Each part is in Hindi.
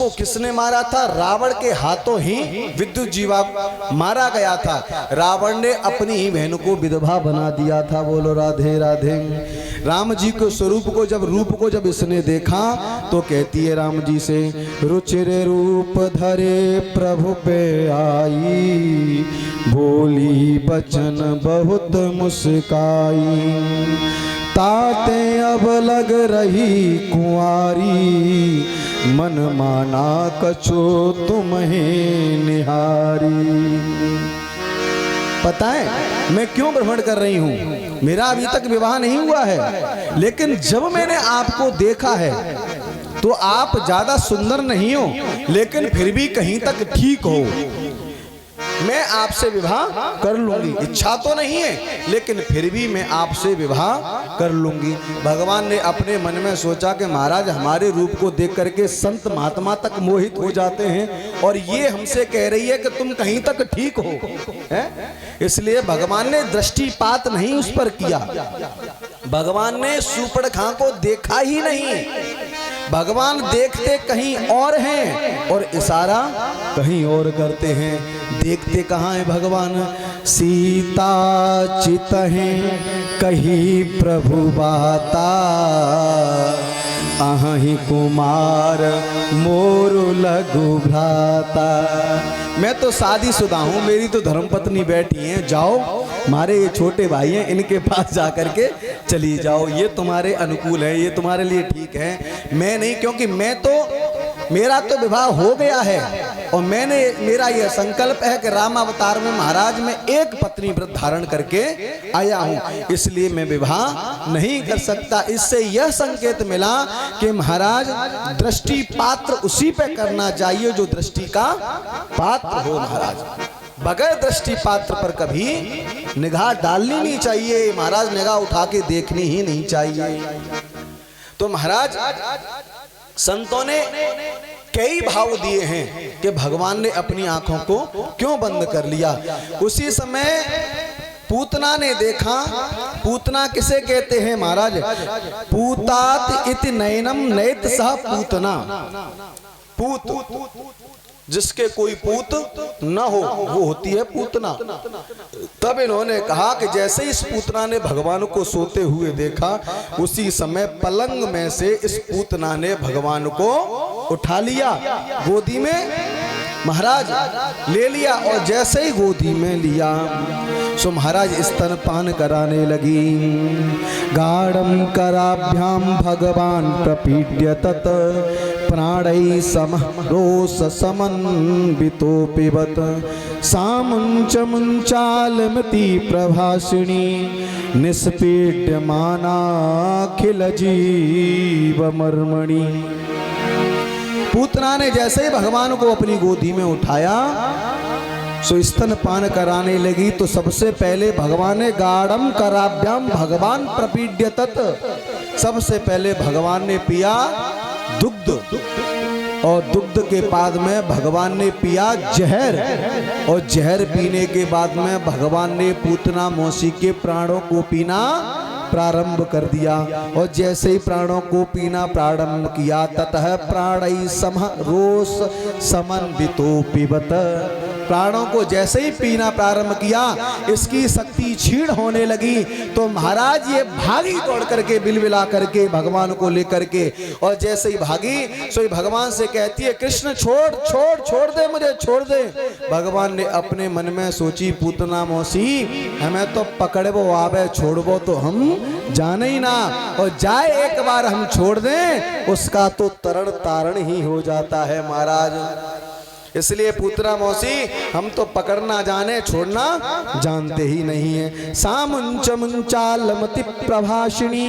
को किसने मारा था? रावण के हाथों ही विद्युत जीवा मारा गया था। रावण ने अपनी ही बहन को विधवा बना दिया था। बोलो राधे राधे। राम जी के स्वरूप को रूप को जब इसने देखा तो कहती है राम जी से, रुचिर रूप धरे प्रभु पे आई, बोली बचन बहुत मुस्काई, ताते अब लग रही कुंवारी, मन माना कछो तुम्हें निहारी। पता है मैं क्यों भ्रमण कर रही हूं? मेरा अभी तक विवाह नहीं हुआ है, लेकिन जब मैंने आपको देखा है तो आप ज्यादा सुंदर नहीं हो, लेकिन फिर भी कहीं तक ठीक हो। मैं आपसे विवाह कर लूंगी। इच्छा तो नहीं है, लेकिन फिर भी मैं आपसे विवाह कर लूंगी। भगवान ने अपने मन में सोचा कि महाराज हमारे रूप को देख करके संत महात्मा तक मोहित हो जाते हैं, और ये हमसे कह रही है कि तुम कहीं तक ठीक हो, है? इसलिए भगवान ने दृष्टिपात नहीं उस पर किया। भगवान ने सूर्पणखा को देखा ही नहीं। भगवान देखते कहीं और हैं और इशारा कहीं और करते हैं। देखते कहाँ है भगवान? सीता चित हैं कही प्रभु बाता, अहि कुमार मोर लघु भ्राता। मैं तो शादीशुदा हूँ, मेरी तो धर्मपत्नी बैठी हैं। जाओ, हमारे ये छोटे भाई हैं, इनके पास जा करके चली जाओ। ये तुम्हारे अनुकूल है, ये तुम्हारे लिए ठीक है। मैं नहीं, क्योंकि मेरा तो विवाह हो गया है, और मेरा यह संकल्प है कि राम अवतार में महाराज मैं एक पत्नी व्रत धारण करके आया हूँ, इसलिए मैं विवाह नहीं कर सकता। इससे यह संकेत मिला कि महाराज दृष्टि पात्र उसी पे करना चाहिए जो दृष्टि का पात्र हो। महाराज बगैर दृष्टि पात्र पर कभी निगाह डालनी नहीं चाहिए। महाराज निगाह उठा के देखनी ही नहीं चाहिए। तो महाराज संतों ने कई भाव दिए हैं कि भगवान ने अपनी आंखों को क्यों बंद कर लिया। उसी समय पूतना ने देखा। पूतना किसे कहते हैं महाराज? पूतात इति नयनम नयत सह पूतना। पूत जिसके कोई पूत न हो वो होती है पूतना। तब इन्होंने कहा कि जैसे इस पूतना ने भगवान को सोते हुए देखा, उसी समय पलंग में से इस पूतना ने भगवान को उठा लिया, गोदी में महाराज ले लिया। और जैसे ही गोदी में लिया सो महाराज स्तनपान कराने लगी। गाढ़ं कराभ्याम भगवान प्रपीड्य तत्, प्राणै समः रोष समन्वितो पिबत, सामुंच मुंचालमति प्रभासिनी, निष्पीड्यमानाखिल जीव मर्मणि। पूतना ने जैसे ही भगवान को अपनी गोदी में उठाया सो स्तनपान कराने लगी। तो सबसे पहले भगवान ने गाढ़ं कराभ्याम भगवान प्रपीड्य तत्, सबसे पहले भगवान ने पिया दुग्ध, और दुग्ध के बाद में भगवान ने पिया जहर, और जहर पीने के बाद में भगवान ने पूतना मौसी के प्राणों को पीना प्रारंभ कर दिया। और जैसे ही प्राणों को पीना प्रारंभ किया, ततः प्राणै समः रोष समन्वितो पिबत। प्राणों को जैसे ही पीना प्रारंभ किया, इसकी शक्ति क्षीण होने लगी। तो महाराज ये भागी दौड़ करके बिलबिला करके भगवान को लेकर के, और जैसे ही भागी सो भगवान से कहती है, कृष्ण छोड़ छोड़ छोड़ दे, मुझे छोड़ दे। भगवान ने अपने मन में सोची, पूतना मौसी हमें तो पकड़बो आवे, छोड़बो तो हम जाने ही ना, और जाए एक बार हम छोड़ दें उसका तो तरण तारण ही हो जाता है महाराज। इसलिए पूतना मौसी हम तो पकड़ना जाने, छोड़ना जानते ही नहीं है। सामुंच मुंचालमति प्रभाषिणी,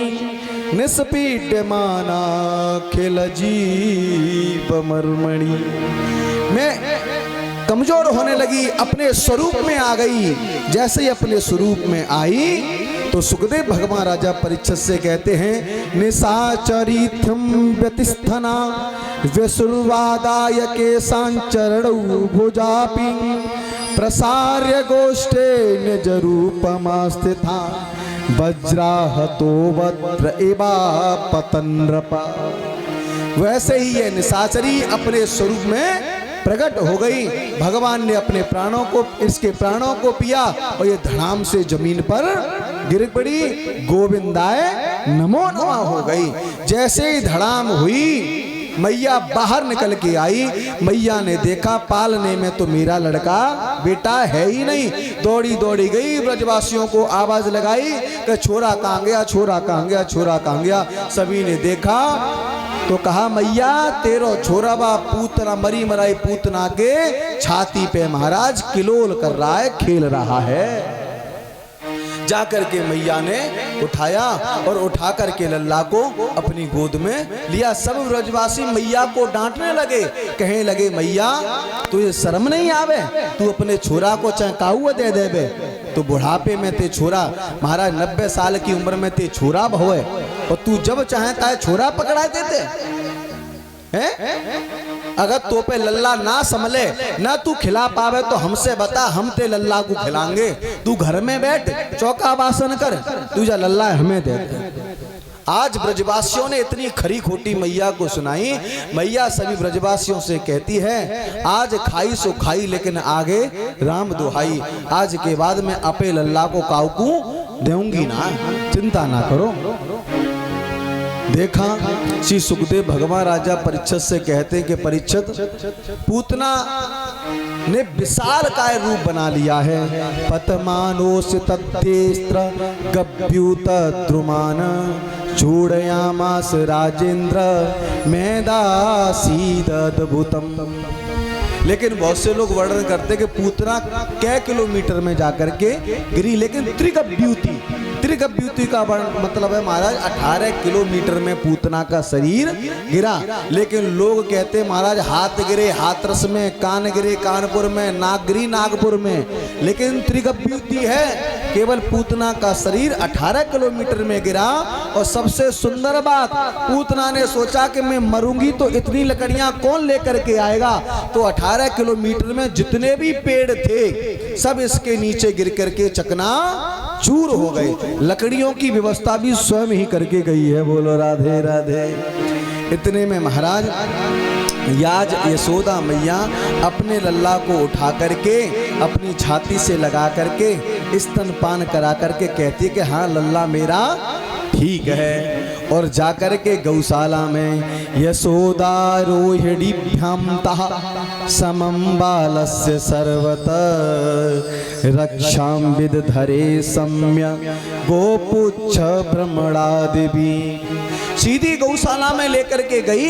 निष्पीड्यमाना खिल जीव मर्मणि। मैं कमजोर होने लगी, अपने स्वरूप में आ गई। जैसे ही अपने स्वरूप में आई तो सुखदेव भगवान राजा परीक्षित से कहते हैं, निशाचरिथम व्यतिस्थना विसुर्वादाय केशांचरणौ भुजापि, प्रसार्य गोष्ठे निज रूपमास्थिता, वज्राहतो वज्र एवा पतन्नृपा। वैसे ही ये निशाचरी अपने स्वरूप में प्रकट हो गई। भगवान ने अपने प्राणों को, इसके प्राणों को पिया और ये धड़ाम से जमीन पर गिर पड़ी। गोविंदाय नमो नमः हो गई। जैसे ही धड़ाम हुई, मैया बाहर निकल के आई। मैया ने देखा पालने में तो मेरा लड़का बेटा है ही नहीं। दौड़ी दौड़ी गई, ब्रजवासियों को आवाज लगाई कि छोरा कहाँ गया, छोरा कहाँ गया, छोरा कहाँ गया। सभी ने देखा तो कहा मैया तेरो छोरा बा पूतना, मरी मराई पूतना के छाती पे महाराज किलोल कर रहा है, खेल रहा है। जाकर के मैया ने उठाया और उठा करके लल्ला को अपनी गोद में लिया। सब ब्रजवासी मैया को डांटने लगे, कहने लगे मैया तुझे शर्म नहीं आवे, तू अपने छोरा को चहकाऊ दे देबे। तो बुढ़ापे में ते छोरा, महाराज 90 साल की उम्र में ते छोरा भवे और तू जब चाहता है छोरा पकड़ा देते हैं। अगर तो पे लल्ला ना संभले, ना तू खिला पावे तो हमसे बता, हम ते लल्ला को खिलाएंगे। तू घर में बैठ, चौका बासन कर, तुझा लल्ला हमें दे दे। आज ब्रजवासियों ने इतनी खरी खोटी मैया को सुनाई। मैया सभी ब्रजवासियों से कहती है आज खाई सो खाई, लेकिन आगे राम दुहाई। आज के बाद में अपे लल्ला को काउकू दूंगी ना, चिंता ना करो। देखा श्री सुखदेव भगवान राजा परीक्षित से कहते हैं कि परीक्षित पूतना ने विशाल काय रूप बना लिया है। पतमानोस तत्तेस्त्र गभ्युत द्रुमान चूड़यामास राजेंद्र मेदासीद अद्भुतम। लेकिन बहुत से लोग वर्णन करते कि पूतना कै किलोमीटर में जाकर के गिरी, लेकिन त्रिगभ्युति, त्रिगभ्युति का मतलब है महाराज 18 किलोमीटर में पूतना का शरीर गिरा। लेकिन लोग कहते महाराज हाथ गिरे हाथरस में, कान गिरे कानपुर में, नाक गिरी नागपुर में, लेकिन त्रिगभ्युति है केवल पूतना का शरीर 18 किलोमीटर में गिरा। और सबसे सुंदर बात, पूतना ने सोचा कि मैं मरूंगी तो इतनी लकड़ियां कौन लेकर के आएगा। तो 18 किलोमीटर में जितने भी पेड़ थे सब इसके नीचे गिर करके चकना चूर हो गए। लकड़ियों की व्यवस्था भी स्वयं ही करके गई है। बोलो राधे राधे। इतने में महाराज याज यशोदा मैया अपने लल्ला को उठा करके अपनी छाती से लगा करके स्तनपान करा करके कहती है कि हाँ लल्ला मेरा ठीक है। और जाकर के गौशाला में यशोदा रोहिणीभ्याम तः समम बालस्य सर्वत रक्षाम विदधरे सम्य गोपुच्छ भ्रमणादिवी। सीधी गौशाला में लेकर के गई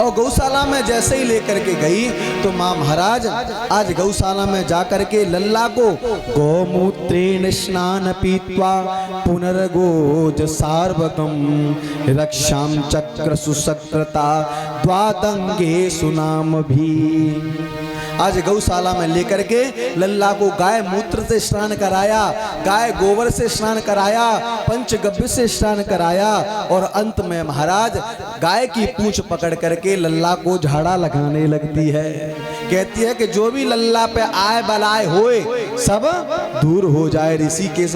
और गौशाला में जैसे ही लेकर के गई तो माँ महाराज आज गौशाला में जाकर के लल्ला को गौमूत्रेण स्नान पीत्वा पुनर्गोज सार्वगम रक्षाम चक्र सुसक्रता द्वादंगे सुनाम भी। आज गौशाला में लेकर के लल्ला को गाय मूत्र से स्नान कराया, गाय गोबर से स्नान कराया, पंचगव्य से स्नान कराया और अंत में महाराज गाय की पूंछ पकड़ करके लल्ला को झाड़ा लगाने लगती है। कहती है कि जो भी लल्ला पे आए बलाए होए सब दूर हो जाए। ऋषिकेश